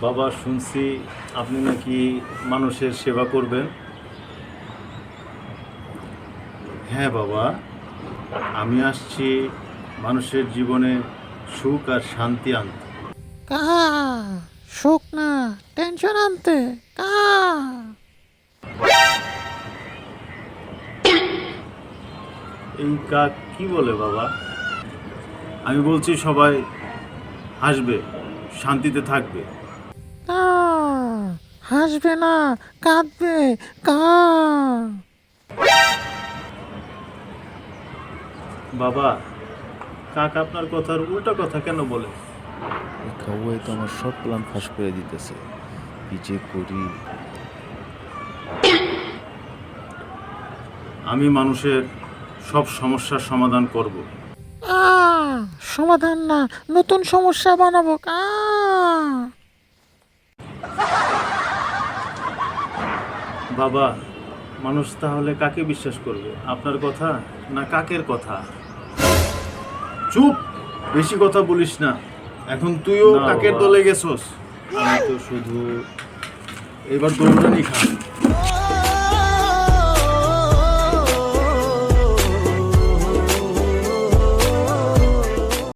বাবা, শুনছি আপনি নাকি মানুষের সেবা করবেন। হ্যাঁ বাবা, আমি আসছি মানুষের জীবনে সুখ আর শান্তি আনতে। কা সুখ না, টেনশন আনতে। কা এই কাক কি বলে বাবা? আমি বলছি সবাই হাসবে, শান্তিতে থাকবে। কা হাসবে না, কাঁদবে। কা বাবা, কাক আপনার কথার উল্টা কথা কেন বলে? এই কাউয়াই তো আমার সব প্ল্যান ফাঁস করে দিতেছে। কি যে করি। আমি মানুষের সব সমস্যার সমাধান করব। আ সমাধান না, নতুন সমস্যা বানাবো। কা বাবা, মানুষ তাহলে কাকে বিশ্বাস করবে, আপনার কথা না কাকের কথা? চুপ, বেশি কথা বলিস না। এখন তুইও না কাকের বাবা। দলে গেছস। আমি তো শুধু এবার দৌড়ানি খা।